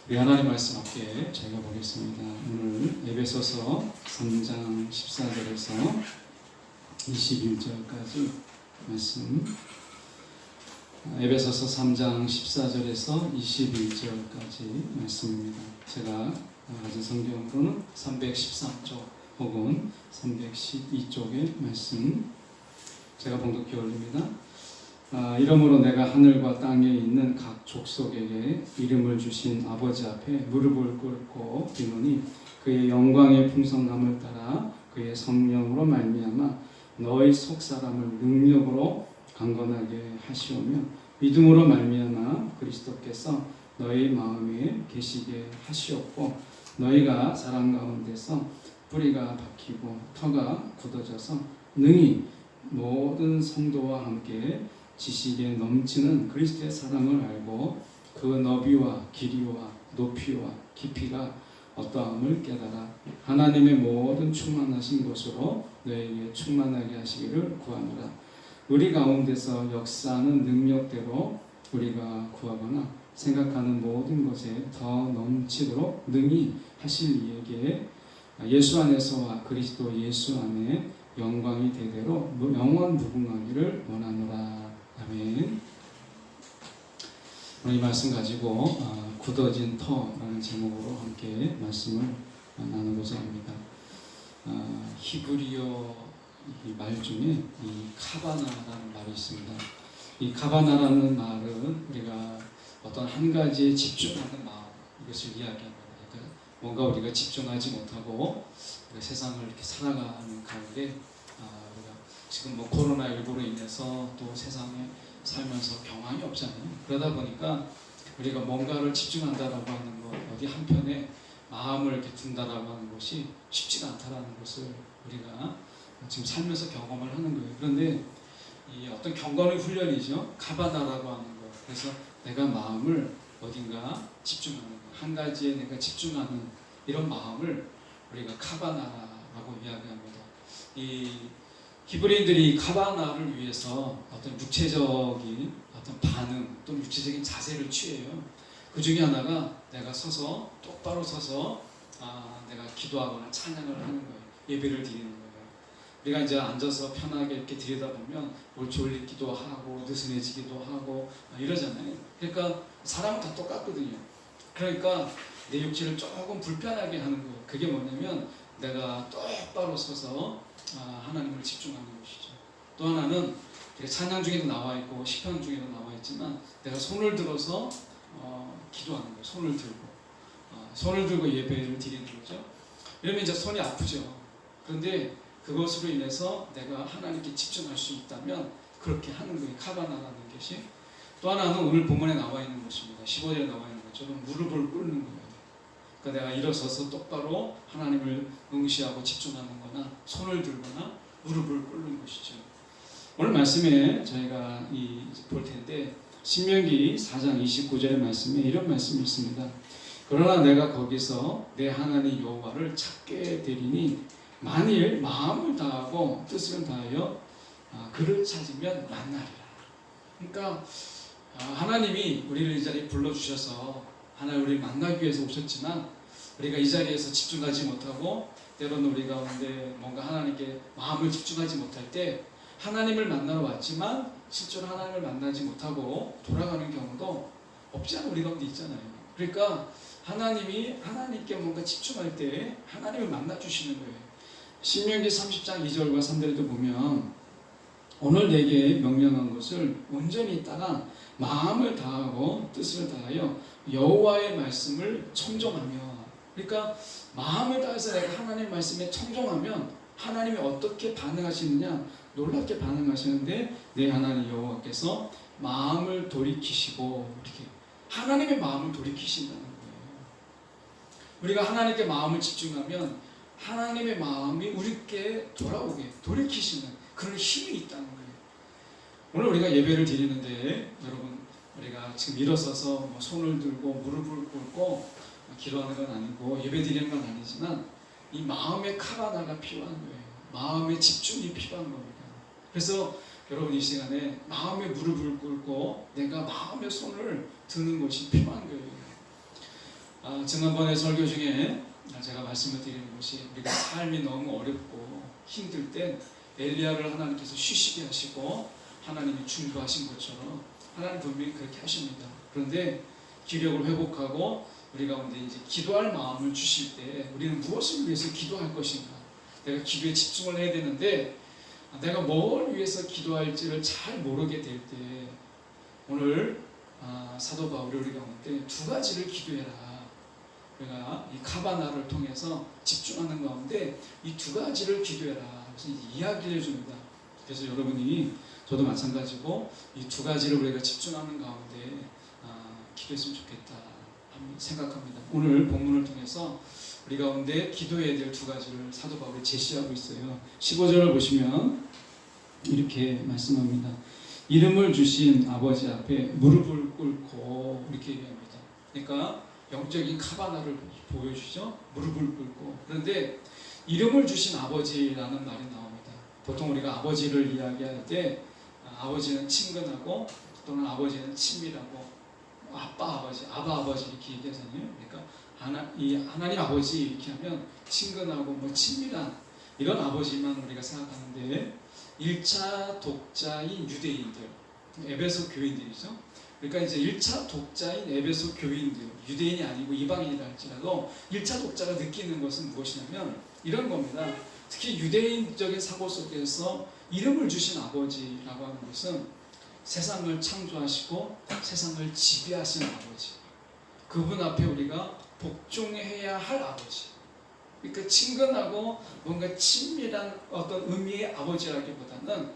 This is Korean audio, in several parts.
우리 하나님 말씀 함께 저희가 보겠습니다. 오늘 에베소서 3장 14절에서 21절까지 말씀, 에베소서 3장 14절에서 21절까지 말씀입니다. 제가 가진 성경으로는 313쪽 혹은 312쪽의 말씀 제가 봉독해 올립니다. 이러므로 내가 하늘과 땅에 있는 각 족속에게 이름을 주신 아버지 앞에 무릎을 꿇고 비노니 그의 영광의 풍성함을 따라 그의 성령으로 말미암아 너희 속사람을 능력으로 강건하게 하시오며 믿음으로 말미암아 그리스도께서 너희 마음에 계시게 하시옵고 너희가 사랑 가운데서 뿌리가 박히고 터가 굳어져서 능히 모든 성도와 함께 지식에 넘치는 그리스도의 사랑을 알고 그 너비와 길이와 높이와 깊이가 어떠함을 깨달아 하나님의 모든 충만하신 것으로 너에게 충만하게 하시기를 구하노라. 우리 가운데서 역사하는 능력대로 우리가 구하거나 생각하는 모든 것에 더 넘치도록 능히 하실 이에게 예수 안에서와 그리스도 예수 안에 영광이 대대로 영원 무궁하기를 원하노라. 아멘. 오늘 이 말씀 가지고 굳어진 터라는 제목으로 함께 말씀을 나누고자 합니다. 히브리어 말 중에 이 카바나라는 말이 있습니다. 이 카바나라는 말은 우리가 어떤 한 가지에 집중하는 마음, 이것을 이야기합니다. 그러니까 뭔가 우리가 집중하지 못하고 세상을 이렇게 살아가는 가운데 지금 코로나19로 인해서 또 세상에 살면서 경황이 없잖아요. 그러다 보니까 우리가 뭔가를 집중한다라고 하는 것, 어디 한편에 마음을 이렇게 둔다라고 하는 것이 쉽지가 않다라는 것을 우리가 지금 살면서 경험을 하는 거예요. 그런데 이 어떤 경건의 훈련이죠. 카바나라고 하는 것. 그래서 내가 마음을 어딘가 집중하는 것, 한 가지에 내가 집중하는 이런 마음을 우리가 카바나라고 이야기합니다. 이 히브리인들이 카바나를 위해서 어떤 육체적인 어떤 반응 또는 육체적인 자세를 취해요. 그 중에 하나가 내가 서서 똑바로 서서 내가 기도하거나 찬양을 하는 거예요. 예배를 드리는 거예요. 우리가 이제 앉아서 편하게 이렇게 드리다 보면 뭘 졸리기도 하고 느슨해지기도 하고 이러잖아요. 그러니까 사람은 다 똑같거든요. 그러니까 내 육체를 조금 불편하게 하는 거예요. 그게 뭐냐면 내가 똑바로 서서 하나님을 집중하는 것이죠. 또 하나는 찬양 중에도 나와 있고 시편 중에도 나와 있지만 내가 손을 들어서 기도하는 거예요. 손을 들고 예배를 드리는 거죠. 이러면 이제 손이 아프죠. 그런데 그것으로 인해서 내가 하나님께 집중할 수 있다면 그렇게 하는 거예요. 카바나라는 것이. 또 하나는 오늘 본문에 나와 있는 것입니다. 15절에 나와 있는 것처럼 무릎을 꿇는 거예요. 그러니까 내가 일어서서 똑바로 하나님을 응시하고 집중하는 거나 손을 들거나 무릎을 꿇는 것이죠. 오늘 말씀에 저희가 볼 텐데 신명기 4장 29절의 말씀에 이런 말씀이 있습니다. 그러나 내가 거기서 내 하나님 여호와를 찾게 되리니 만일 마음을 다하고 뜻을 다하여 그를 찾으면 만나리라. 그러니까 하나님이 우리를 이 자리에 불러주셔서 하나님 우리를 만나기 위해서 오셨지만 우리가 이 자리에서 집중하지 못하고 때로는 우리 가운데 뭔가 하나님께 마음을 집중하지 못할 때 하나님을 만나러 왔지만 실제로 하나님을 만나지 못하고 돌아가는 경우도 없지 않은 우리 가운데 있잖아요. 그러니까 하나님이 하나님께 뭔가 집중할 때 하나님을 만나주시는 거예요. 신명기 30장 2절과 3절에도 보면 오늘 내게 명령한 것을 온전히 따라 마음을 다하고 뜻을 다하여 여호와의 말씀을 청종하며, 그러니까 마음을 다해서 내가 하나님의 말씀에 청종하면 하나님이 어떻게 반응하시느냐, 놀랍게 반응하시는데 내 하나님 여호와께서 마음을 돌이키시고, 이렇게 하나님의 마음을 돌이키신다는 거예요. 우리가 하나님께 마음을 집중하면 하나님의 마음이 우리께 돌아오게 돌이키시는 그런 힘이 있다는 거예요. 오늘 우리가 예배를 드리는데 여러분, 우리가 지금 일어서서 손을 들고 무릎을 꿇고 기도하는 건 아니고 예배 드리는 건 아니지만 이 마음의 카바나가 필요한 거예요. 마음의 집중이 필요한 겁니다. 그래서 여러분 이 시간에 마음의 무릎을 꿇고 내가 마음의 손을 드는 것이 필요한 거예요. 지난번에 설교 중에 제가 말씀을 드리는 것이 우리가 삶이 너무 어렵고 힘들 땐 엘리야를 하나님께서 쉬시게 하시고 하나님이 중보하신 것처럼 하나님 분명히 그렇게 하십니다. 그런데 기력을 회복하고 우리 가운데 이제 기도할 마음을 주실 때 우리는 무엇을 위해서 기도할 것인가? 내가 기도에 집중을 해야 되는데 내가 뭘 위해서 기도할지를 잘 모르게 될 때 오늘 사도 바울이 우리 가운데 두 가지를 기도해라. 우리가 이 카바나를 통해서 집중하는 가운데 이 두 가지를 기도해라. 그래서 이야기를 해줍니다. 그래서 여러분이 저도 마찬가지고 이 두 가지를 우리가 집중하는 가운데 기도했으면 좋겠다 생각합니다. 오늘 본문을 통해서 우리 가운데 기도해야 될 두 가지를 사도 바울이 제시하고 있어요. 15절을 보시면 이렇게 말씀합니다. 이름을 주신 아버지 앞에 무릎을 꿇고 이렇게 얘기합니다. 그러니까 영적인 카바나를 보여주죠. 무릎을 꿇고. 그런데 이름을 주신 아버지라는 말이 나옵니다. 보통 우리가 아버지를 이야기할 때 아버지는 친근하고 또는 아버지는 친밀하고 아빠 아버지, 아바 아버지 이렇게 얘기하잖아요. 그러니까 하나님 아버지 이렇게 하면 친근하고 뭐 친밀한 이런 아버지만 우리가 생각하는데 1차 독자인 유대인들, 에베소 교인들이죠. 그러니까 이제 1차 독자인 에베소 교인들, 유대인이 아니고 이방인이라 할지라도 1차 독자가 느끼는 것은 무엇이냐면 이런 겁니다. 특히 유대인적인 사고 속에서 이름을 주신 아버지라고 하는 것은 세상을 창조하시고 세상을 지배하시는 아버지, 그분 앞에 우리가 복종해야 할 아버지, 그러니까 친근하고 뭔가 친밀한 어떤 의미의 아버지라기보다는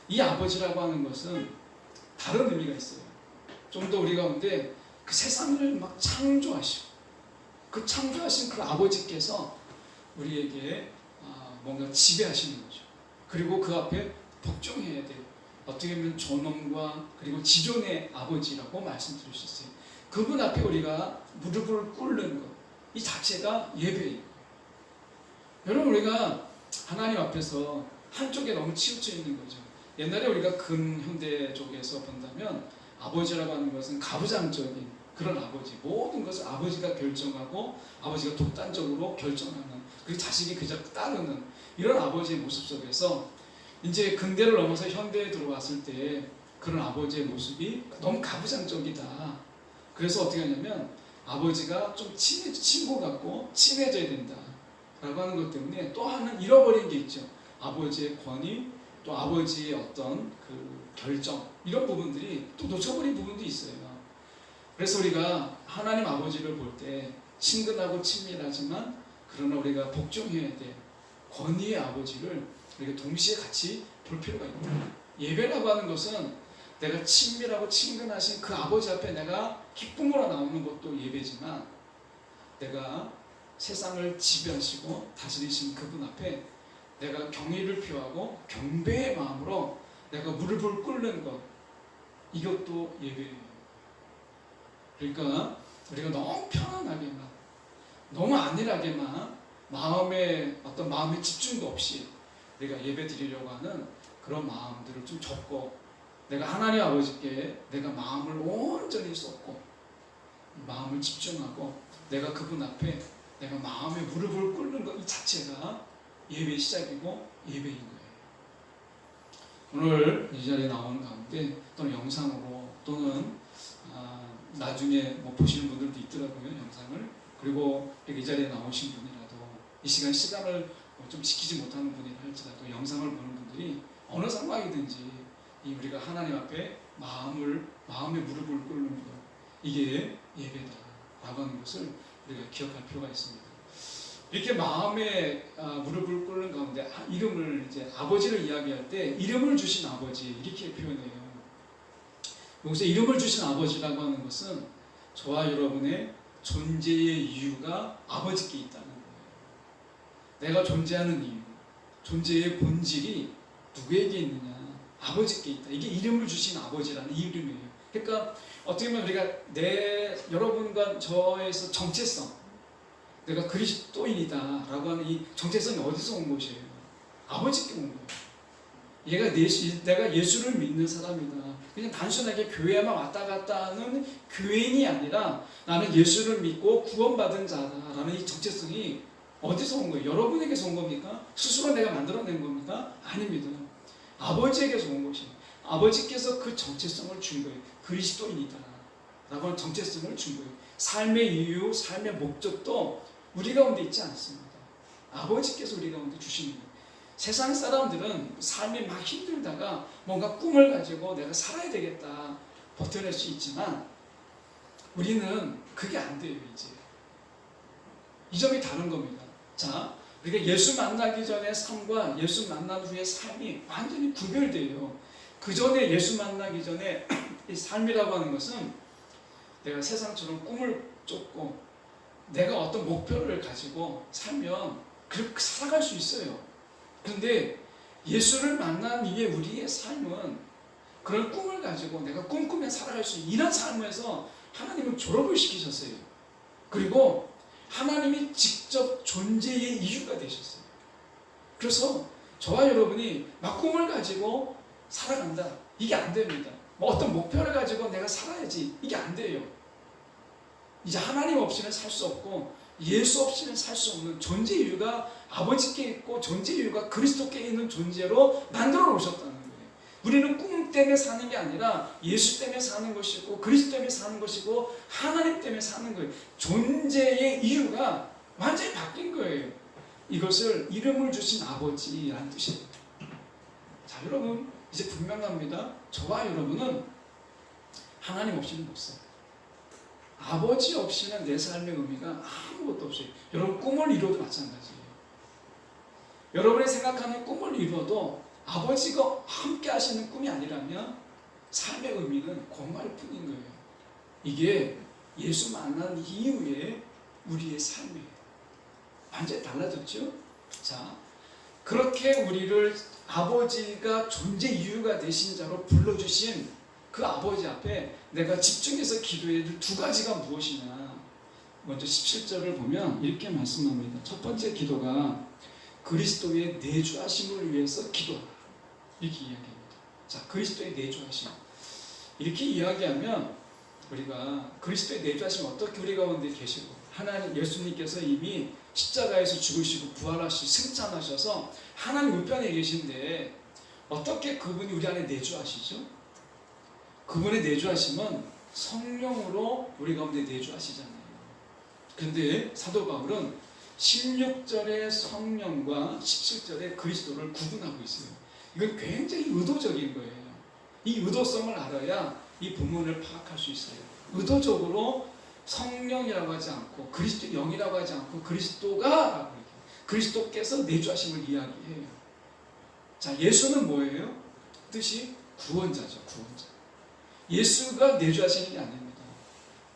이 아버지라고 하는 것은 다른 의미가 있어요. 좀 더 우리 가운데 그 세상을 막 창조하시고 그 창조하신 그 아버지께서 우리에게 뭔가 지배하시는 거죠. 그리고 그 앞에 복종해야 돼요. 어떻게 보면 존엄과 그리고 지존의 아버지라고 말씀드릴 수 있어요. 그분 앞에 우리가 무릎을 꿇는 것, 이 자체가 예배예요. 여러분, 우리가 하나님 앞에서 한쪽에 너무 치우쳐 있는 거죠. 옛날에 우리가 근현대 쪽에서 본다면 아버지라고 하는 것은 가부장적인 그런 아버지, 모든 것을 아버지가 결정하고 아버지가 독단적으로 결정하는, 그리고 자식이 그저 따르는 이런 아버지의 모습 속에서 이제 근대를 넘어서 현대에 들어왔을 때 그런 아버지의 모습이 너무 가부장적이다. 그래서 어떻게 하냐면 아버지가 좀 친구 같고 친해져야 된다 라고 하는 것 때문에 또 하나는 잃어버린 게 있죠. 아버지의 권위, 또 아버지의 어떤 그 결정, 이런 부분들이 또 놓쳐버린 부분도 있어요. 그래서 우리가 하나님 아버지를 볼 때 친근하고 친밀하지만 그러나 우리가 복종해야 될 권위의 아버지를 우리가 동시에 같이 볼 필요가 있다. 예배라고 하는 것은 내가 친밀하고 친근하신 그 아버지 앞에 내가 기쁨으로 나오는 것도 예배지만 내가 세상을 지배하시고 다스리신 그분 앞에 내가 경의를 표하고 경배의 마음으로 내가 무릎을 꿇는 것, 이것도 예배예요. 그러니까 우리가 너무 편안하게만, 너무 안일하게만 마음의 집중도 없이 우리가 예배 드리려고 하는 그런 마음들을 좀 접고 내가 하나님 아버지께 내가 마음을 온전히 쏟고 마음을 집중하고 내가 그분 앞에 내가 마음의 무릎을 꿇는 것, 이 자체가 예배의 시작이고 예배인 거예요. 오늘 이 자리에 나오는 가운데 또는 영상으로 또는 나중에 뭐 보시는 분들도 있더라고요, 영상을. 그리고 이 자리에 나오신 분이라도 이 시간을 좀 지키지 못하는 분이라 할지라도 영상을 보는 분들이 어느 상황이든지 우리가 하나님 앞에 마음의 무릎을 꿇는 것, 이게 예배다라고 하는 것을 우리가 기억할 필요가 있습니다. 이렇게 마음의 무릎을 꿇는 가운데 이름을 이제 아버지를 이야기할 때 이름을 주신 아버지 이렇게 표현해요. 여기서 이름을 주신 아버지라고 하는 것은 저와 여러분의 존재의 이유가 아버지께 있다는 거예요. 내가 존재하는 이유, 존재의 본질이 누구에게 있느냐? 아버지께 있다. 이게 이름을 주신 아버지라는 이름이에요. 그러니까 어떻게 보면 우리가 여러분과 저에서 정체성, 내가 그리스도인이다 라고 하는 이 정체성이 어디서 온 것이에요? 아버지께 온 거예요. 내가 예수를 믿는 사람이다. 그냥 단순하게 교회에만 왔다 갔다 하는 교인이 아니라 나는 예수를 믿고 구원받은 자다라는 이 정체성이 어디서 온 거예요? 여러분에게서 온 겁니까? 스스로 내가 만들어낸 겁니까? 아닙니다. 아버지에게서 온 것이에요. 아버지께서 그 정체성을 준 거예요. 그리스도인이다 라고 하는 정체성을 준 거예요. 삶의 이유, 삶의 목적도 우리 가운데 있지 않습니다. 아버지께서 우리 가운데 주시는 거예요. 세상 사람들은 삶이 막 힘들다가 뭔가 꿈을 가지고 내가 살아야 되겠다 버텨낼 수 있지만 우리는 그게 안 돼요. 이제 이 점이 다른 겁니다. 자, 우리가 예수 만나기 전의 삶과 예수 만난 후의 삶이 완전히 구별돼요. 그 전에 예수 만나기 전에 이 삶이라고 하는 것은 내가 세상처럼 꿈을 쫓고 내가 어떤 목표를 가지고 살면 그렇게 살아갈 수 있어요. 그런데 예수를 만난 이후에 우리의 삶은 그런 꿈을 가지고 내가 꿈꾸며 살아갈 수 있는 이런 삶에서 하나님은 졸업을 시키셨어요. 그리고 하나님이 직접 존재의 이유가 되셨어요. 그래서 저와 여러분이 막 꿈을 가지고 살아간다. 이게 안 됩니다. 뭐 어떤 목표를 가지고 내가 살아야지. 이게 안 돼요. 이제 하나님 없이는 살 수 없고 예수 없이는 살 수 없는 존재 이유가 아버지께 있고 존재 이유가 그리스도께 있는 존재로 만들어 놓으셨다는 거예요. 우리는 꿈 때문에 사는 게 아니라 예수 때문에 사는 것이고 그리스도 때문에 사는 것이고 하나님 때문에 사는 거예요. 존재의 이유가 완전히 바뀐 거예요. 이것을 이름을 주신 아버지라는 뜻이에요. 자, 여러분 이제 분명합니다. 저와 여러분은 하나님 없이는 못 살아요. 아버지 없이는 내 삶의 의미가 아무것도 없어요. 여러분 꿈을 이뤄도 마찬가지예요. 여러분이 생각하는 꿈을 이뤄도 아버지가 함께 하시는 꿈이 아니라면 삶의 의미는 공허할 뿐인 거예요. 이게 예수 만난 이후에 우리의 삶이에요. 완전히 달라졌죠? 자, 그렇게 우리를 아버지가 존재 이유가 되신 자로 불러주신 그 아버지 앞에 내가 집중해서 기도해야 될 두 가지가 무엇이냐. 먼저 17절을 보면 이렇게 말씀합니다. 첫 번째 기도가 그리스도의 내주하심을 위해서 기도하라. 이렇게 이야기합니다. 자, 그리스도의 내주하심. 이렇게 이야기하면 우리가 그리스도의 내주하심 어떻게 우리 가운데 계시고 하나님 예수님께서 이미 십자가에서 죽으시고 부활하시고 승천하셔서 하나님 우편에 계신데 어떻게 그분이 우리 안에 내주하시죠? 그분의 내주하심은 성령으로 우리 가운데 내주하시잖아요. 그런데 사도 바울은 16절의 성령과 17절의 그리스도를 구분하고 있어요. 이건 굉장히 의도적인 거예요. 이 의도성을 알아야 이 본문을 파악할 수 있어요. 의도적으로 성령이라고 하지 않고 그리스도 영이라고 하지 않고 그리스도가 그리스도께서 내주하심을 이야기해요. 자, 예수는 뭐예요? 뜻이 구원자죠. 구원자. 예수가 내주하시는 게 아닙니다.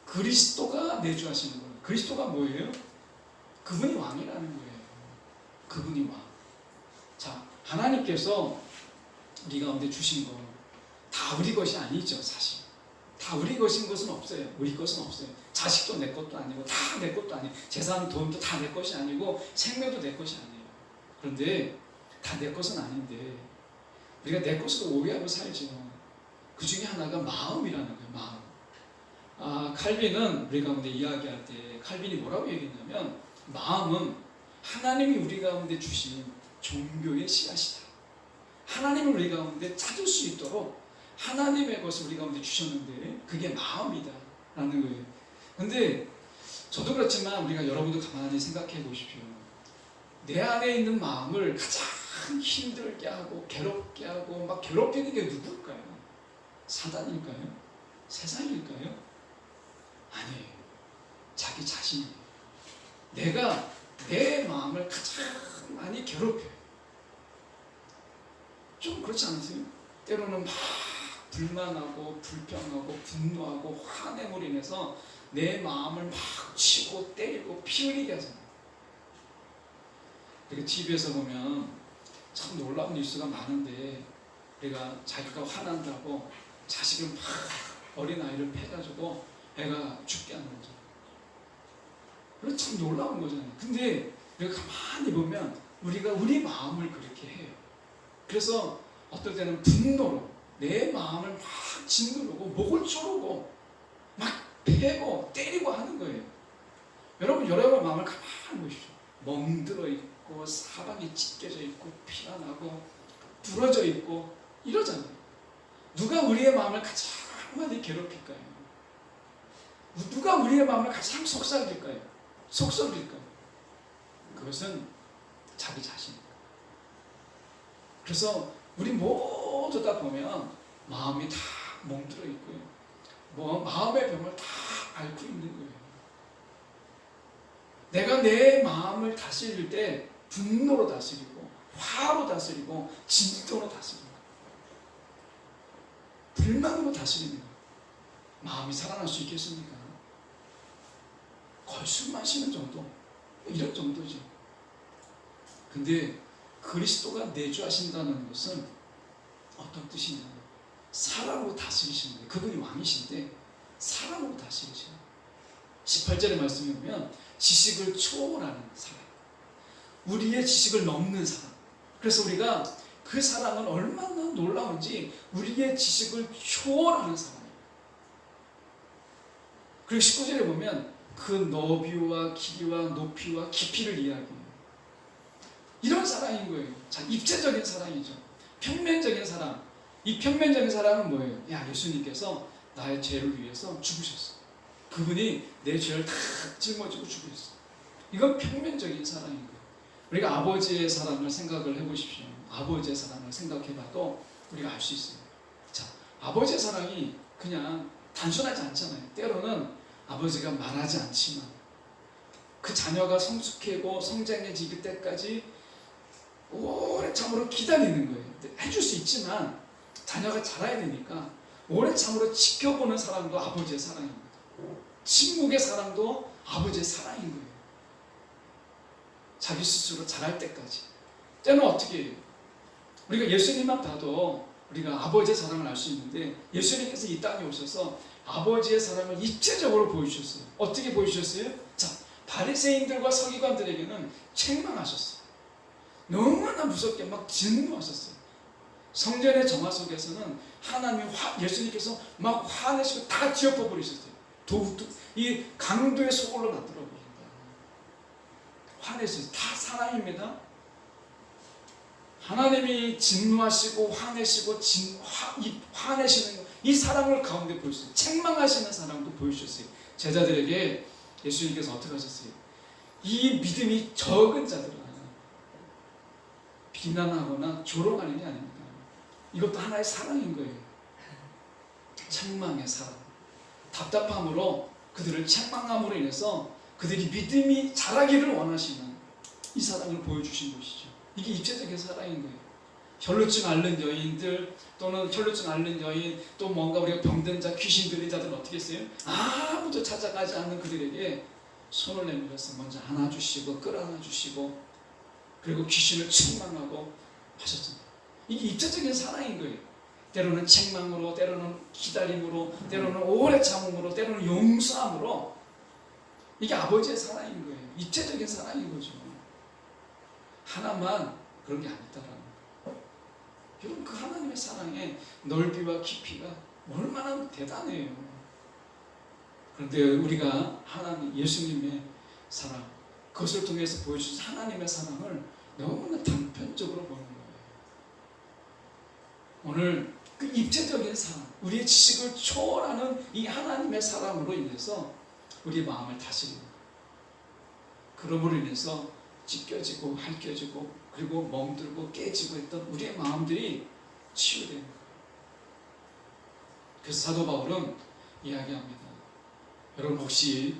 그리스도가 내주하시는 거예요. 그리스도가 뭐예요? 그분이 왕이라는 거예요. 그분이 왕. 자, 하나님께서 우리 가운데 주신 거 다 우리 것이 아니죠. 사실 다 우리 것인 것은 없어요. 우리 것은 없어요. 자식도 내 것도 아니고 다 내 것도 아니에요. 재산, 돈도 다 내 것이 아니고 생명도 내 것이 아니에요. 그런데 다 내 것은 아닌데 우리가 내 것으로 오해하고 살죠. 그 중에 하나가 마음이라는 거예요. 마음. 칼빈은 우리 가운데 이야기할 때 칼빈이 뭐라고 얘기했냐면 마음은 하나님이 우리 가운데 주신 종교의 씨앗이다. 하나님을 우리 가운데 찾을 수 있도록 하나님의 것을 우리 가운데 주셨는데 그게 마음이다 라는 거예요. 근데 저도 그렇지만 우리가 여러분도 가만히 생각해 보십시오. 내 안에 있는 마음을 가장 힘들게 하고 괴롭게 하고 막 괴롭히는 게 누굴까요? 사단일까요? 세상일까요? 아니에요. 자기 자신이에요. 내가 내 마음을 가장 많이 괴롭혀요. 좀 그렇지 않으세요? 때로는 막 불만하고 불평하고 분노하고 화냄으로 인해서 내 마음을 막 치고 때리고 피 흘리게 하잖아요. 그리고 TV에서 보면 참 놀라운 뉴스가 많은데 우리가 자기가 화난다고 자식을 막 어린아이를 패가지고 애가 죽게 하는 거죠. 그래서 참 놀라운 거잖아요. 근데 우리가 가만히 보면 우리가 우리 마음을 그렇게 해요. 그래서 어떨 때는 분노로 내 마음을 막 짓누르고 목을 조르고 막 패고 때리고 하는 거예요. 여러분 마음을 가만히 보십시오. 멍들어 있고 사방이 찢겨져 있고 피가 나고 부러져 있고 이러잖아요. 누가 우리의 마음을 가장 많이 괴롭힐까요? 누가 우리의 마음을 가장 속삭일까요? 그것은 자기 자신입니다. 그래서 우리 모두 다 보면 마음이 다 멍들어 있고요. 마음의 병을 다 앓고 있는 거예요. 내가 내 마음을 다스릴 때 분노로 다스리고 화로 다스리고 진토로 다스리고 불만으로 다스리는 거예요. 마음이 살아날 수 있겠습니까? 거의 숨 마시는 정도, 이런 정도죠. 근데 그리스도가 내주하신다는 것은 어떤 뜻이냐? 사랑으로 다스리시는 거예요. 그분이 왕이신데 사랑으로 다스리시는 거예요. 18절의 말씀에 보면 지식을 초월하는 사랑, 우리의 지식을 넘는 사랑. 그래서 우리가 그 사랑은 얼마나 놀라운지 우리의 지식을 초월하는 사랑이에요. 그리고 19절에 보면 그 너비와 길이와 높이와 깊이를 이야기해요. 이런 사랑인 거예요. 자, 입체적인 사랑이죠. 평면적인 사랑. 이 평면적인 사랑은 뭐예요? 예수님께서 나의 죄를 위해서 죽으셨어. 그분이 내 죄를 다 짊어지고 죽으셨어. 이건 평면적인 사랑인 거예요. 우리가 아버지의 사랑을 생각을 해보십시오. 아버지의 사랑을 생각해봐도 우리가 알 수 있어요. 자, 아버지의 사랑이 그냥 단순하지 않잖아요. 때로는 아버지가 말하지 않지만 그 자녀가 성숙하고 성장해질 때까지 오래 참으로 기다리는 거예요. 해줄 수 있지만 자녀가 자라야 되니까 오래 참으로 지켜보는 사랑도 아버지의 사랑입니다. 침묵의 사랑도 아버지의 사랑인 거예요. 자기 스스로 자랄 때까지. 때는 어떻게 해요? 우리가 예수님만 봐도 우리가 아버지의 사랑을 알 수 있는데 예수님께서 이 땅에 오셔서 아버지의 사랑을 입체적으로 보여주셨어요. 어떻게 보여주셨어요? 자, 바리새인들과 서기관들에게는 책망하셨어요. 너무나 무섭게 막 진노하셨어요. 성전의 정화 속에서는 하나님이 예수님께서 막 화내시고 다 뒤엎어 버리셨어요. 이 강도의 소굴로 만들어 버린다. 화내셨어요. 다 사랑입니다. 하나님이 진노하시고 화내시고 화내시는 이 사랑을 가운데 보여주셨어요. 책망하시는 사랑도 보여주셨어요. 제자들에게 예수님께서 어떻게 하셨어요? 이 믿음이 적은 자들은 비난하거나 조롱하는 게 아닙니다. 이것도 하나의 사랑인 거예요. 책망의 사랑. 답답함으로 그들을 책망함으로 인해서 그들이 믿음이 자라기를 원하시는 이 사랑을 보여주신 것이죠. 이게 입체적인 사랑인 거예요. 혈루증 앓는 여인들 또는 혈루증 앓는 여인 또 뭔가 우리가 병든 자 귀신 들린 자들은 어떻게 했어요? 아무도 찾아가지 않는 그들에게 손을 내밀어서 먼저 안아주시고 끌어안아주시고 그리고 귀신을 책망하고 하셨잖아요. 이게 입체적인 사랑인 거예요. 때로는 책망으로, 때로는 기다림으로, 때로는 오래 참음으로, 때로는 용서함으로. 이게 아버지의 사랑인 거예요. 입체적인 사랑인 거죠. 하나만 그런 게 아니다라는 거예요. 여러분, 그 하나님의 사랑의 넓이와 깊이가 얼마나 대단해요. 그런데 우리가 하나님, 예수님의 사랑, 그것을 통해서 보여주신 하나님의 사랑을 너무나 단편적으로 보는 거예요. 오늘 그 입체적인 사랑, 우리의 지식을 초월하는 이 하나님의 사랑으로 인해서 우리의 마음을 다스리는 거예요. 그러므로 인해서 찢겨지고 핥혀지고 그리고 멍들고 깨지고 했던 우리의 마음들이 치유되는 거예요. 그래서 사도 바울은 이야기합니다. 여러분, 혹시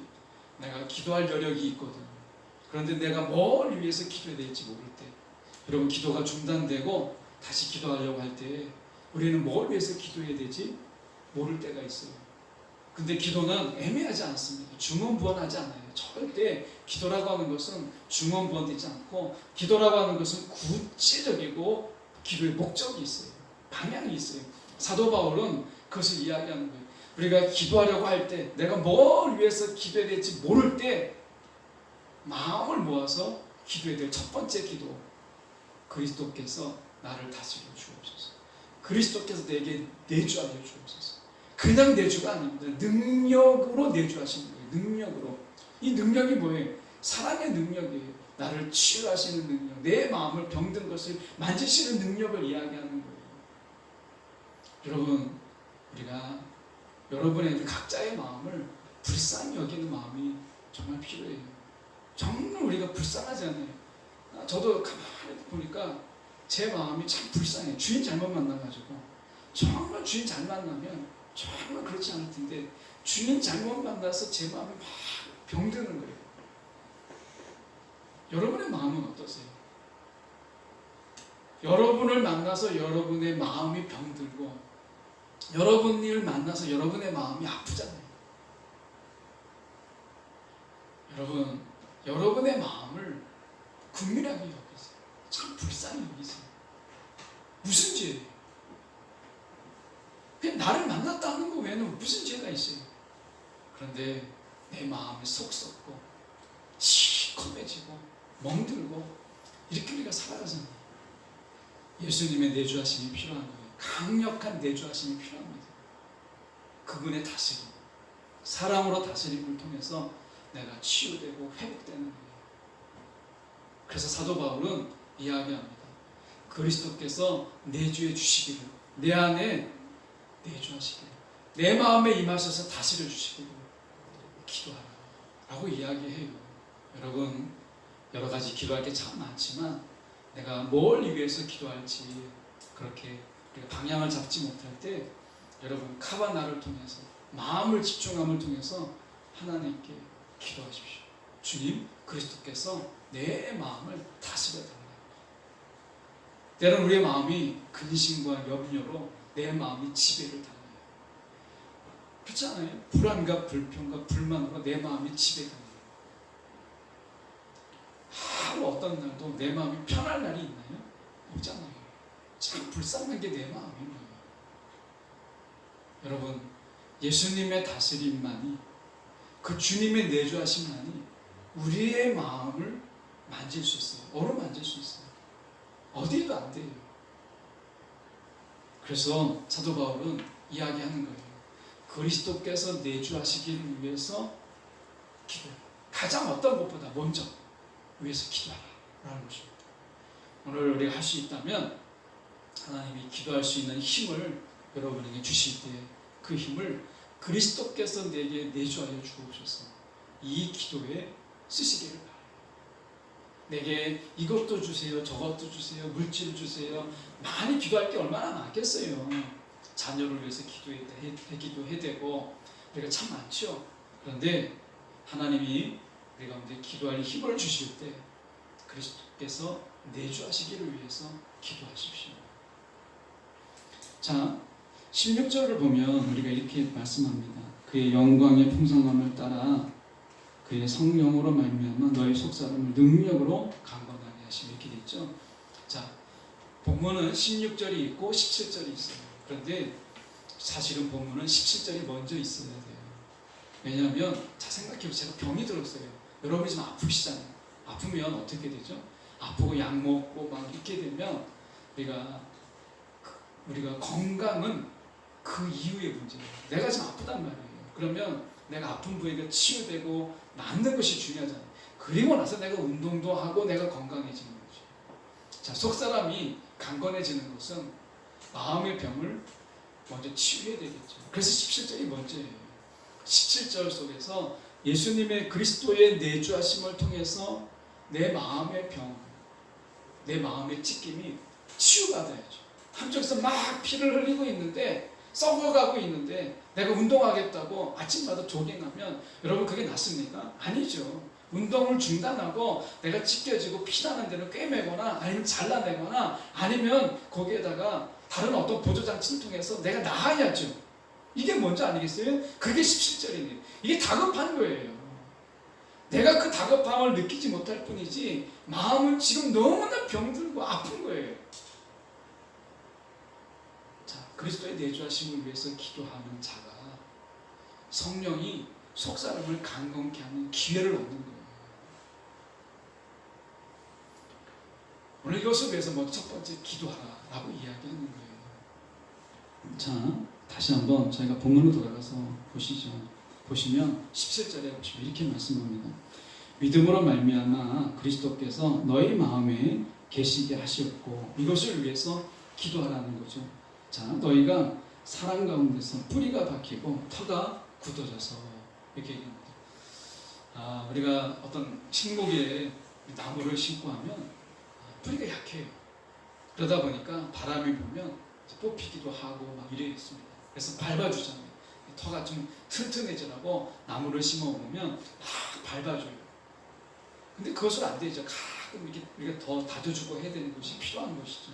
내가 기도할 여력이 있거든. 그런데 내가 뭘 위해서 기도해야 될지 모를 때, 여러분, 기도가 중단되고 다시 기도하려고 할 때 우리는 뭘 위해서 기도해야 되지 모를 때가 있어요. 근데 기도는 애매하지 않습니다. 중언부언하지 않아요. 절대 기도라고 하는 것은 중언부언되지 않고, 기도라고 하는 것은 구체적이고 기도의 목적이 있어요. 방향이 있어요. 사도 바울은 그것을 이야기하는 거예요. 우리가 기도하려고 할 때, 내가 뭘 위해서 기도해야 될지 모를 때 마음을 모아서 기도해야 될 첫 번째 기도, 그리스도께서 나를 다스려 주옵소서. 그리스도께서 내게 내주하여 주옵소서. 그냥 내주가 아닙니다. 능력으로 내주하시는 거예요. 능력으로. 이 능력이 뭐예요? 사랑의 능력이에요. 나를 치유하시는 능력, 내 마음을 병든 것을 만지시는 능력을 이야기하는 거예요. 여러분, 우리가 여러분의 각자의 마음을 불쌍히 여기는 마음이 정말 필요해요. 정말 우리가 불쌍하잖아요. 저도 가만히 보니까 제 마음이 참 불쌍해요. 주인 잘못 만나가지고. 정말 주인 잘 만나면 정말 그렇지 않을 텐데 주인 잘못 만나서 제 마음이 막 병드는 거예요. 여러분의 마음은 어떠세요? 여러분을 만나서 여러분의 마음이 병들고 여러분을 만나서 여러분의 마음이 아프잖아요. 여러분, 여러분의 마음을 긍휼하게 여기세요. 참 불쌍히 여기세요. 무슨 죄예요? 그냥 나를 만났다는 거 외에는 무슨 죄가 있어요? 그런데 내 마음이 속 썩고 시커매지고 멍들고 이렇게 우리가 살아가잖아요. 예수님의 내주하심이 필요한 거예요. 강력한 내주하심이 필요합니다. 그분의 다스림, 사랑으로 다스림을 통해서 내가 치유되고 회복되는 거예요. 그래서 사도 바울은 이야기합니다. 그리스도께서 내주해 주시기를, 내 안에 내주하시기를, 내 마음에 임하셔서 다스려 주시기를 기도하라 라고 이야기해요. 여러분, 여러 가지 기도할 게 참 많지만 내가 뭘 위해서 기도할지 그렇게 우리가 방향을 잡지 못할 때 여러분, 카바나를 통해서 마음을 집중함을 통해서 하나님께 기도하십시오. 주님, 그리스도께서 내 마음을 다스려 달라고. 때론 우리의 마음이 근심과 염려로 내 마음이 지배를 당해요. 그렇지 않아요? 불안과 불평과 불만으로 내 마음이 지배당해요. 하루 어떤 날도 내 마음이 편할 날이 있나요? 없잖아요. 참 불쌍한 게 내 마음이에요. 여러분, 예수님의 다스림만이, 그 주님의 내주하심만이 우리의 마음을 만질 수 있어요. 어루만질 수 있어요. 어디에도 안 돼요. 그래서 사도 바울은 이야기하는 거예요. 그리스도께서 내주하시기를 위해서 기도해라. 가장 어떤 것보다 먼저 위해서 기도하라 라는 것입니다. 오늘 우리가 할 수 있다면 하나님이 기도할 수 있는 힘을 여러분에게 주실 때 그 힘을 그리스도께서 내게 내주하여 주옵소서. 이 기도에 쓰시기를 바라요. 내게 이것도 주세요, 저것도 주세요, 물질을 주세요. 많이 기도할 게 얼마나 많겠어요. 자녀를 위해서 기도해대고 우리가 참 많죠. 그런데 하나님이 우리 가운데 기도할 힘을 주실 때 그리스도께서 내주하시기를 위해서 기도하십시오. 자, 16절을 보면 우리가 이렇게 말씀합니다. 그의 영광의 풍성함을 따라 그의 성령으로 말미암아 너희 속사람을 능력으로 강건하게 하시며 이렇게 돼 있죠. 자, 본문은 16절이 있고 17절이 있어요. 그런데 사실은 본문은 17절이 먼저 있어야 돼요. 왜냐하면 자, 생각해보세요. 제가 병이 들었어요. 여러분이 좀 아프시잖아요. 아프면 어떻게 되죠? 아프고 약 먹고 막 이렇게 되면 우리가 건강은 그 이후의 문제예요. 내가 지금 아프단 말이에요. 그러면 내가 아픈 부위가 치유되고 낫는 것이 중요하잖아요. 그리고 나서 내가 운동도 하고 내가 건강해지는 거죠. 자, 속사람이 강건해지는 것은 마음의 병을 먼저 치유해야 되겠죠. 그래서 17절이 먼저예요. 17절 속에서 예수님의 그리스도의 내주하심을 통해서 내 마음의 병, 내 마음의 찢김이 치유받아야죠. 한쪽에서 막 피를 흘리고 있는데, 썩어가고 있는데 내가 운동하겠다고 아침마다 조깅하면 여러분 그게 낫습니까? 아니죠. 운동을 중단하고 내가 찢겨지고 피나는 데를 꿰매거나 아니면 잘라내거나 아니면 거기에다가 다른 어떤 보조장치를 통해서 내가 나아야죠. 이게 먼저 아니겠어요? 그게 17절이네요. 이게 다급한 거예요. 내가 그 다급함을 느끼지 못할 뿐이지 마음은 지금 너무나 병들고 아픈 거예요. 그리스도의 내주하심을 위해서 기도하는 자가 성령이 속사람을 강건케 하는 기회를 얻는 거예요. 오늘 이것을 위해서 먼저 첫 번째 기도하라라고 이야기하는 거예요. 자, 다시 한번 저희가 본문으로 돌아가서 보시죠. 보시면 17절에 보시면 이렇게 말씀합니다. 믿음으로 말미암아 그리스도께서 너희 마음에 계시게 하시었고 이것을 위해서 기도하라는 거죠. 자, 너희가 사랑 가운데서 뿌리가 박히고 터가 굳어져서 이렇게 얘기합니다. 우리가 어떤 식목에 나무를 심고 하면 뿌리가 약해요. 그러다 보니까 바람이 불면 뽑히기도 하고 막 이래있습니다. 그래서 밟아주잖아요. 터가 좀 튼튼해지라고 나무를 심어보면 막 밟아줘요. 근데 그것은 안 되죠. 가끔 이렇게 우리가 더 다져주고 해야 되는 것이 필요한 것이죠.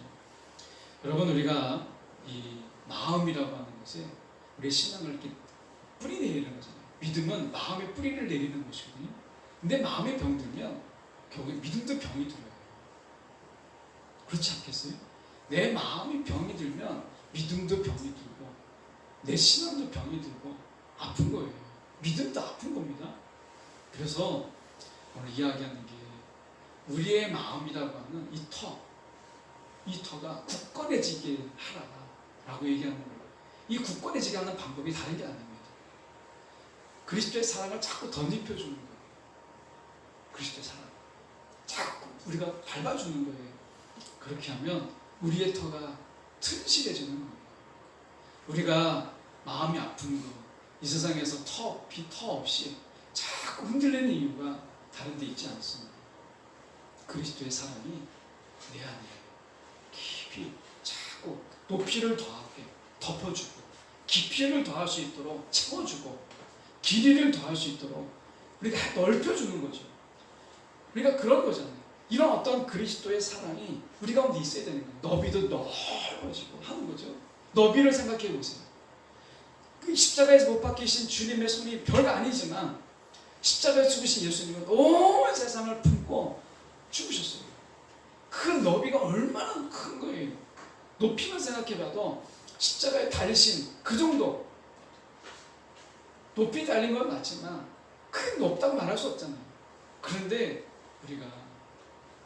여러분, 우리가 이 마음이라고 하는 것에 우리의 신앙을 이렇게 뿌리 내리는 거잖아요. 믿음은 마음에 뿌리를 내리는 것이거든요. 근데 마음에 병들면 결국 믿음도 병이 들어요. 그렇지 않겠어요? 내 마음이 병이 들면 믿음도 병이 들고 내 신앙도 병이 들고 아픈 거예요. 믿음도 아픈 겁니다. 그래서 오늘 이야기하는 게 우리의 마음이라고 하는 이 터가 굳건해지게 하라라고 얘기하는 거예요. 이 굳건해지게 하는 방법이 다른 게 아닙니다. 그리스도의 사랑을 자꾸 덧입혀주는 거예요. 그리스도의 사랑 자꾸 우리가 밟아주는 거예요. 그렇게 하면 우리의 터가 튼실해지는 거예요. 우리가 마음이 아픈 거, 이 세상에서 터 없이 자꾸 흔들리는 이유가 다른 데 있지 않습니다. 그리스도의 사랑이 내 안에 깊이 자꾸 높이를 더하게 덮어주고 깊이를 더할 수 있도록 채워주고 길이를 더할 수 있도록 우리가 넓혀주는 거죠. 우리가 그런 거잖아요. 이런 어떤 그리스도의 사랑이 우리 가운데 있어야 되는 거예요. 너비도 넓어지고 하는 거죠. 너비를 생각해 보세요. 그 십자가에서 못 박히신 주님의 손이 별거 아니지만 십자가에 죽으신 예수님은 온 세상을 품고 죽으셨어요. 그 너비가 얼마나 큰 거예요. 높이만 생각해봐도 십자가에 달리신 그 정도 높이 달린 건 맞지만 크게 높다고 말할 수 없잖아요. 그런데 우리가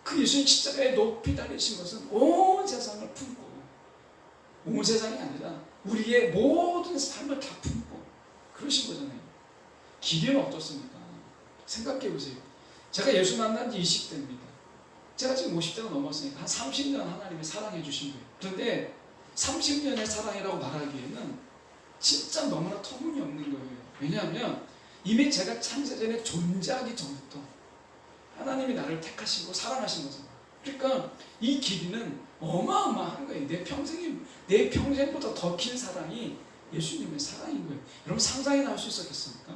그 예수님 십자가에 높이 달리신 것은 온 세상을 품고 온 세상이 아니라 우리의 모든 삶을 다 품고 그러신 거잖아요. 길이는 어떻습니까? 생각해 보세요. 제가 예수 만난 지 20대입니다. 제가 지금 50대가 넘었으니까 한 30년 하나님이 사랑해 주신 거예요. 그런데 30년의 사랑이라고 말하기에는 진짜 너무나 터무니없는 거예요. 왜냐하면 이미 제가 창세전에 존재하기 전부터 하나님이 나를 택하시고 사랑하신 거잖아요. 그러니까 이 길이는 어마어마한 거예요. 내 평생보다 더 긴 사랑이 예수님의 사랑인 거예요. 여러분 상상이나 할 수 있었겠습니까?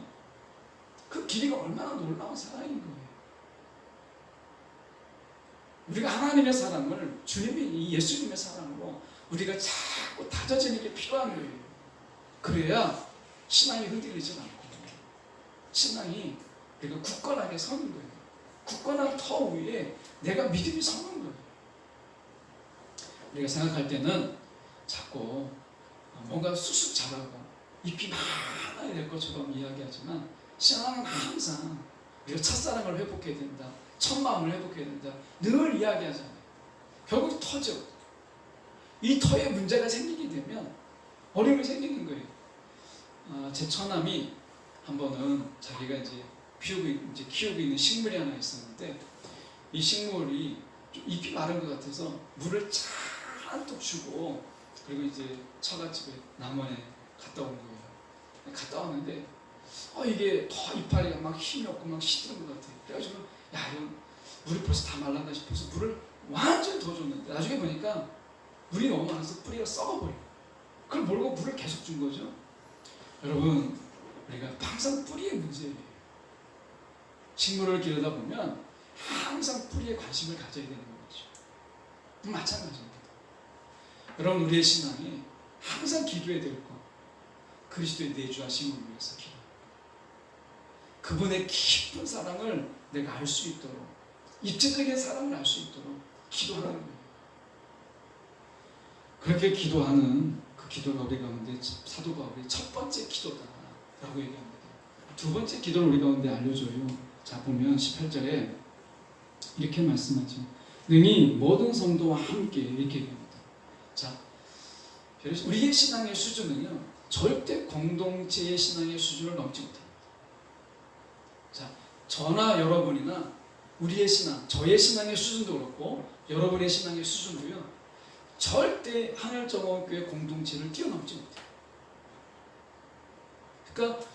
그 길이가 얼마나 놀라운 사랑인 거예요. 우리가 하나님의 사랑을 주님이 예수님의 사랑으로 우리가 자꾸 다져지는 게 필요한 거예요. 그래야 신앙이 흔들리지 않고 신앙이 우리가 굳건하게 서는 거예요. 굳건한 터 위에 내가 믿음이 서는 거예요. 우리가 생각할 때는 자꾸 뭔가 쑥쑥 자라고 잎이 많아야 될 것처럼 이야기하지만 신앙은 항상 우리가 첫사랑을 회복해야 된다. 첫 마음을 회복해야 된다. 늘 이야기하잖아요. 결국 터죠. 이 터에 문제가 생기게 되면 어려움이 생기는 거예요. 제 처남이 한 번은 자기가 이제 키우고 있는 식물이 하나 있었는데 이 식물이 좀 잎이 마른 것 같아서 물을 잔뜩 주고 그리고 이제 처갓집에 남원에 갔다 온 거예요. 갔다 왔는데 이게 더 이파리가 막 힘이 없고 막 시드는 것 같아요. 그래가지고 이건 물이 벌써 다 말랐나 싶어서 물을 완전히 더 줬는데 나중에 보니까 물이 너무 많아서 뿌리가 썩어버려요. 그걸 모르고 물을 계속 준 거죠. 여러분 우리가 항상 뿌리의 문제예요. 식물을 기르다 보면 항상 뿌리에 관심을 가져야 되는 거죠. 마찬가지입니다. 여러분 우리의 신앙이 항상 기도해야 될 것, 그리스도의 내주하심을 위해서 기도. 그분의 깊은 사랑을 내가 알 수 있도록, 입체적인 사랑을 알 수 있도록 기도하는 거예요. 그렇게 기도하는 그 기도가 우리 가운데 사도 바울이 첫 번째 기도다라고 얘기합니다. 두 번째 기도를 우리 가운데 알려줘요. 자 보면 18절에 이렇게 말씀하죠. 능히 모든 성도와 함께 이렇게 얘기합니다. 자 우리의 신앙의 수준은요, 절대 공동체의 신앙의 수준을 넘지 못합니다. 자, 저나 여러분이나 우리의 신앙, 저의 신앙의 수준도 그렇고 여러분의 신앙의 수준도요, 절대 하늘정원교회 공동체를 뛰어넘지 못해요. 그러니까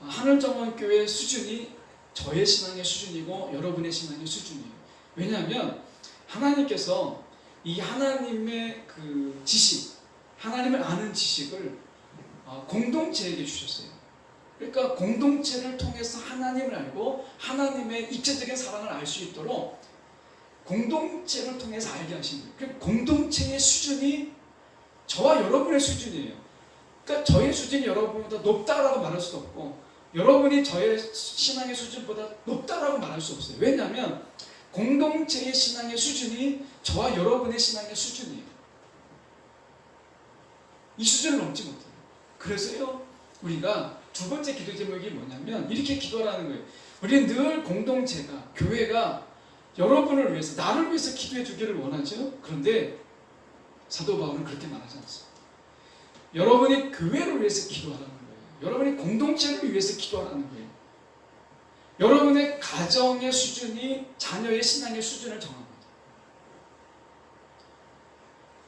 하늘정원교회 수준이 저의 신앙의 수준이고 여러분의 신앙의 수준이에요. 왜냐하면 하나님께서 이 하나님의 그 지식, 하나님을 아는 지식을 공동체에게 주셨어요. 그러니까 공동체를 통해서 하나님을 알고 하나님의 입체적인 사랑을 알 수 있도록 공동체를 통해서 알게 하신 거예요. 그러니까 공동체의 수준이 저와 여러분의 수준이에요. 그러니까 저의 수준이 여러분보다 높다라고 말할 수도 없고 여러분이 저의 신앙의 수준보다 높다라고 말할 수 없어요. 왜냐하면 공동체의 신앙의 수준이 저와 여러분의 신앙의 수준이에요. 이 수준을 넘지 못해요. 그래서요, 우리가 두 번째 기도 제목이 뭐냐면 이렇게 기도하라는 거예요. 우리는 늘 공동체가, 교회가 여러분을 위해서, 나를 위해서 기도해 주기를 원하죠. 그런데 사도 바울은 그렇게 말하지 않습니다. 여러분이 교회를 위해서 기도하라는 거예요. 여러분이 공동체를 위해서 기도하라는 거예요. 여러분의 가정의 수준이 자녀의 신앙의 수준을 정합니다.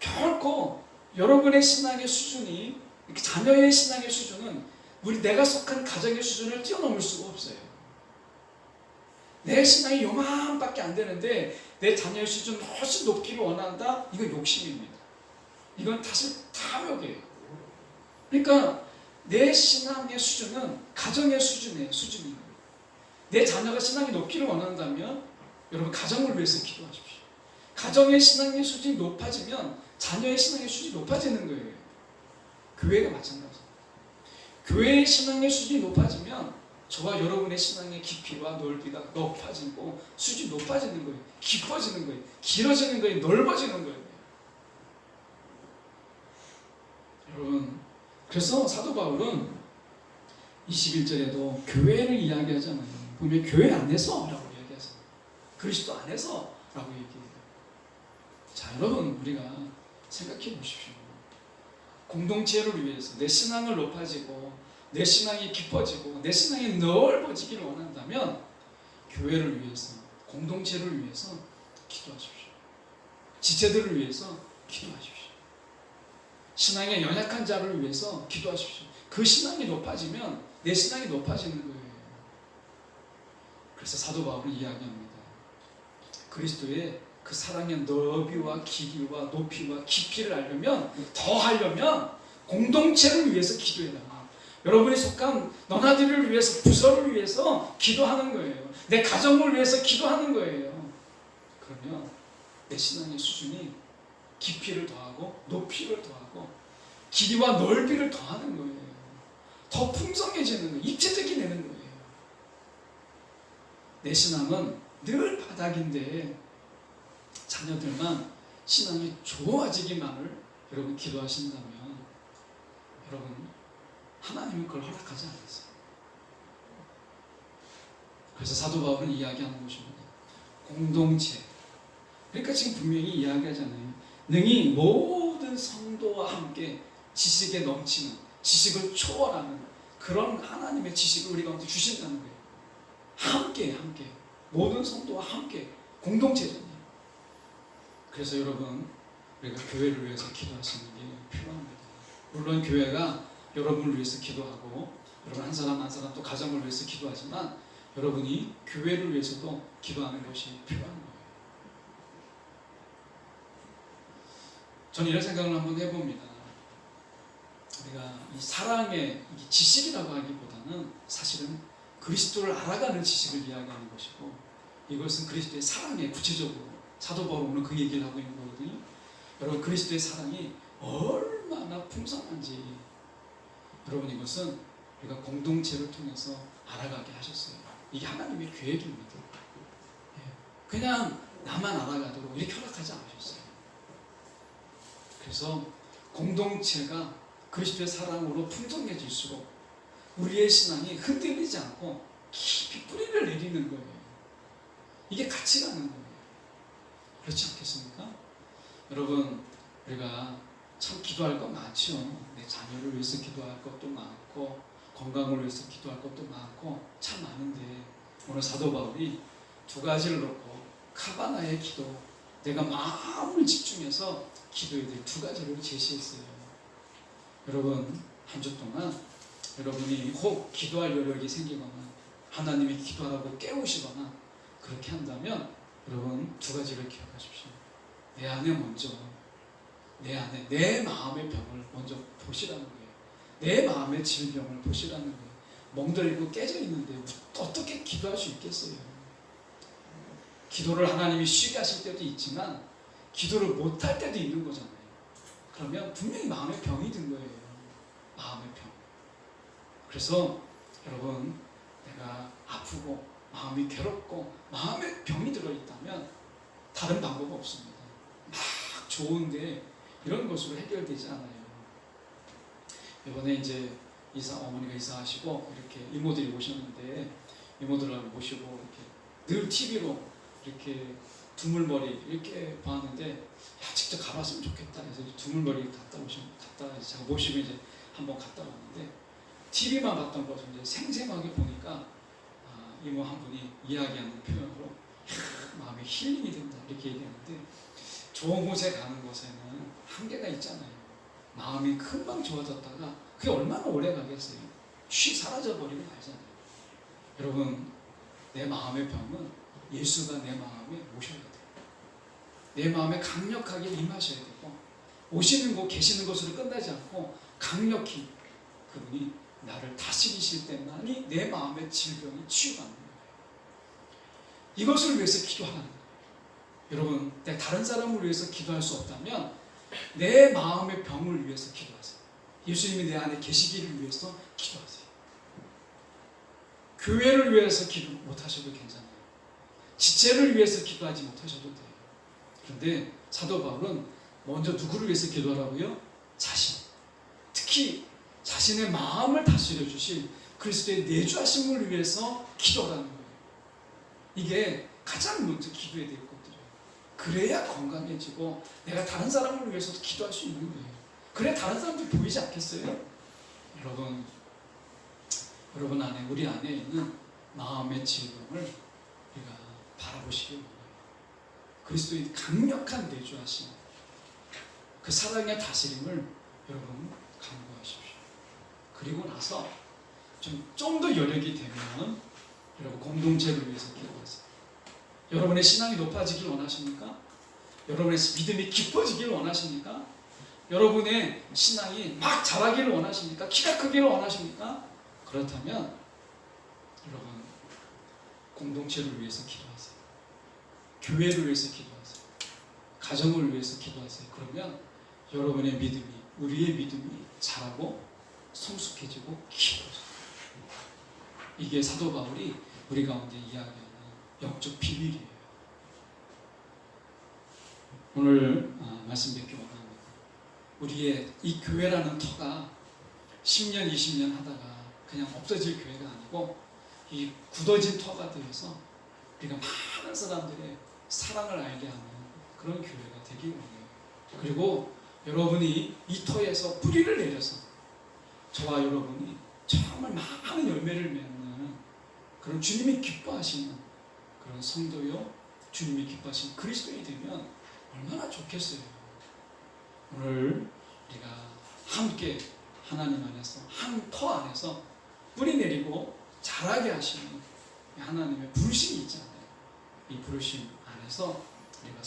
결코 여러분의 신앙의 수준이, 자녀의 신앙의 수준은 내가 속한 가정의 수준을 뛰어넘을 수가 없어요. 내 신앙이 요만밖에 안 되는데 내 자녀의 수준을 훨씬 높기를 원한다? 이건 욕심입니다. 이건 사실 탐욕이에요. 그러니까 내 신앙의 수준은 가정의 수준이에요. 내 자녀가 신앙이 높기를 원한다면 여러분 가정을 위해서 기도하십시오. 가정의 신앙의 수준이 높아지면 자녀의 신앙의 수준이 높아지는 거예요. 교회가 마찬가지입니다. 교회의 신앙의 수준이 높아지면 저와 여러분의 신앙의 깊이와 넓이가 높아지고 수준이 높아지는 거예요. 깊어지는 거예요. 길어지는 거예요. 넓어지는 거예요. 여러분, 그래서 사도 바울은 21절에도 교회를 이야기하잖아요. 보면 교회 안에서 라고 이야기하잖아요. 그리스도 안에서 라고 얘기해요. 자, 여러분, 우리가 생각해 보십시오. 공동체를 위해서 내 신앙을 높아지고 내 신앙이 깊어지고 내 신앙이 넓어지기를 원한다면 교회를 위해서, 공동체를 위해서 기도하십시오. 지체들을 위해서 기도하십시오. 신앙의 연약한 자를 위해서 기도하십시오. 그 신앙이 높아지면 내 신앙이 높아지는 거예요. 그래서 사도 바울은 이야기합니다. 그리스도의 그 사랑의 너비와 길이와 높이와 깊이를 알려면, 더 하려면 공동체를 위해서 기도해라. 여러분이 속한 너나들이를 위해서, 부서를 위해서 기도하는 거예요. 내 가정을 위해서 기도하는 거예요. 그러면 내 신앙의 수준이 깊이를 더하고 높이를 더하고 길이와 넓이를 더하는 거예요. 더 풍성해지는 거예요. 입체적이 되는 거예요. 내 신앙은 늘 바닥인데 자녀들만 신앙이 좋아지기만을 여러분 기도하신다면 여러분 하나님은 그걸 허락하지 않으세요. 그래서 사도 바울은 이야기하는 것입니다. 공동체. 그러니까 지금 분명히 이야기하잖아요. 능히 모든 성도와 함께 지식에 넘치는, 지식을 초월하는 그런 하나님의 지식을 우리 가운데 주신다는 거예요. 함께 모든 성도와 함께 공동체잖아요. 그래서 여러분, 우리가 교회를 위해서 기도하시는 게 필요합니다. 물론 교회가 여러분을 위해서 기도하고 여러분 한 사람 한 사람 또 가정을 위해서 기도하지만 여러분이 교회를 위해서도 기도하는 것이 필요한 거예요. 저는 이런 생각을 한번 해봅니다. 우리가 이 사랑의 지식이라고 하기보다는 사실은 그리스도를 알아가는 지식을 이야기하는 것이고, 이것은 그리스도의 사랑의, 구체적으로 사도 바울은 오늘 그 얘기를 하고 있는 거거든요. 여러분, 그리스도의 사랑이 얼마나 풍성한지 여러분, 이것은 우리가 공동체를 통해서 알아가게 하셨어요. 이게 하나님의 계획입니다. 그냥 나만 알아가도록 이렇게 허락하지 않으셨어요. 그래서 공동체가 그리스도의 사랑으로 풍성해질수록 우리의 신앙이 흔들리지 않고 깊이 뿌리를 내리는 거예요. 이게 같이 가는 거예요. 그렇지 않겠습니까? 여러분, 우리가 참 기도할 것 많죠. 내 자녀를 위해서 기도할 것도 많고 건강을 위해서 기도할 것도 많고 참 많은데 오늘 사도 바울이 두 가지를 놓고 카바나의 기도, 내가 마음을 집중해서 기도해야 될 두 가지를 제시했어요. 여러분 한 주 동안 여러분이 혹 기도할 여력이 생기거나 하나님이 기도하라고 깨우시거나 그렇게 한다면 여러분 두 가지를 기억하십시오. 내 안에 먼저 내 마음의 병을 먼저 보시라는 거예요. 내 마음의 질병을 보시라는 거예요. 멍들고 깨져 있는데 어떻게 기도할 수 있겠어요? 기도를 하나님이 쉬게 하실 때도 있지만 기도를 못할 때도 있는 거잖아요. 그러면 분명히 마음의 병이 든 거예요. 마음의 병. 그래서 여러분 내가 아프고 마음이 괴롭고 마음에 병이 들어있다면 다른 방법 없습니다. 막 좋은데 이런 것으로 해결되지 않아요. 이번에 이제 어머니가 이사하시고 이렇게 이모들이 오셨는데 이모들을 모시고 이렇게 늘 TV로 이렇게 두물머리 이렇게 봤는데 야 직접 가봤으면 좋겠다 해서 두물머리 갔다 제가 모시고 이제 한번 갔다 왔는데 TV만 봤던 것을 이제 생생하게 보니까 이모 한 분이 이야기하는 표현으로 마음이 힐링이 된다 이렇게 얘기하는데 좋은 곳에 가는 것에는 한계가 있잖아요. 마음이 금방 좋아졌다가 그게 얼마나 오래 가겠어요. 쉬 사라져버리고 말잖아요. 여러분 내 마음의 병은 예수가 내 마음에 오셔야 돼요. 내 마음에 강력하게 임하셔야 되고 오시는 곳 계시는 곳으로 끝나지 않고 강력히 그분이 나를 다스리실 때만이 내 마음의 질병이 치유받는 거예요. 이것을 위해서 기도하는 거예요. 여러분 내가 다른 사람을 위해서 기도할 수 없다면 내 마음의 병을 위해서 기도하세요. 예수님이 내 안에 계시기를 위해서 기도하세요. 교회를 위해서 기도 못하셔도 괜찮아요. 지체를 위해서 기도하지 못하셔도 돼요. 그런데 사도 바울은 먼저 누구를 위해서 기도하라고요? 자신. 특히 자신의 마음을 다스려 주실 그리스도의 내주하심을 위해서 기도하라는 거예요. 이게 가장 먼저 기도해야 될 것들이에요. 그래야 건강해지고 내가 다른 사람을 위해서도 기도할 수 있는 거예요. 그래 다른 사람들 보이지 않겠어요? 여러분 안에 우리 안에 있는 마음의 질병을 우리가 바라보시기 바랍니다. 그리스도의 강력한 내주하심 그 사랑의 다스림을 여러분 간구하십시오. 그리고 나서 좀 더 여력이 되면 여러분 공동체를 위해서 기도하세요. 여러분의 신앙이 높아지길 원하십니까? 여러분의 믿음이 깊어지길 원하십니까? 여러분의 신앙이 막 자라기를 원하십니까? 키가 크기를 원하십니까? 그렇다면 여러분 공동체를 위해서 기도하세요. 교회를 위해서 기도하세요. 가정을 위해서 기도하세요. 그러면 여러분의 믿음이 우리의 믿음이 자라고 성숙해지고 깊어져요. 이게 사도 바울이 우리 가운데 이야기하는 영적 비밀이에요. 오늘 말씀 뵙기 원합니다. 우리의 이 교회라는 터가 10년, 20년 하다가 그냥 없어질 교회가 아니고 이 굳어진 터가 되어서 우리가 많은 사람들의 사랑을 알게 하는 그런 교회가 되길 원해요. 그리고 여러분이 이 터에서 뿌리를 내려서 저와 여러분이 정말 많은 열매를 맺는 그런 주님이 기뻐하시는 그런 성도요, 주님이 기뻐하시는 그리스도인이 되면 얼마나 좋겠어요. 오늘 우리가 함께 하나님 안에서 한 터 안에서 뿌리 내리고 자라게 하시는 하나님의 부르심이 있잖아요. 이 부르심 안에서 우리가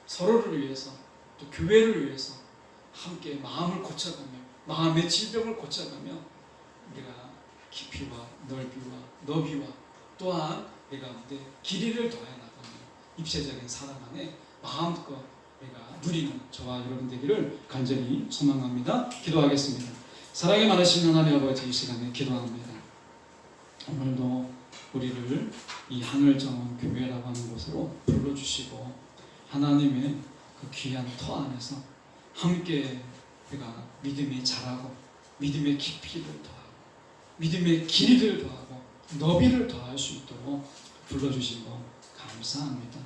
서로를 위해서 또 교회를 위해서 함께 마음을 고쳐가며 마음의 질병을 고쳐가며 우리가 깊이와 넓이와 너비와 또한 우리 가운데 길이를 더해 나가며 입체적인 사랑 안에 마음껏 우리가 누리는 저와 여러분 되기를 간절히 소망합니다. 기도하겠습니다. 사랑이 많으신 하나님 아버지, 이 시간에 기도합니다. 오늘도 우리를 이 하늘정원 교회라고 하는 곳으로 불러주시고 하나님의 그 귀한 터 안에서 함께 우리가 믿음이 자라고 믿음의 깊이를 더하고 믿음의 길이를 더하고 너비를 더할 수 있도록 불러주시고 감사합니다.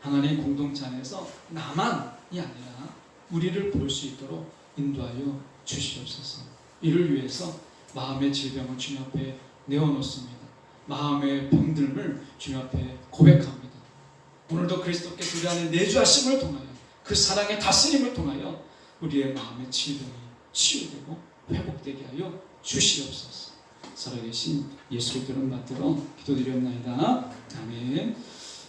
하나님 공동체 안에서 나만이 아니라 우리를 볼 수 있도록 인도하여 주시옵소서. 이를 위해서 마음의 질병을 주님 앞에 내어놓습니다. 마음의 병듦을 주님 앞에 고백합니다. 오늘도 그리스도께서 우리 안에 내주하심을 통하여 그 사랑의 다스림을 통하여 우리의 마음의 질병이 치유되고 회복되게 하여 주시옵소서. 살아계신 예수를 들은 받들어 기도드렸나이다. 아멘.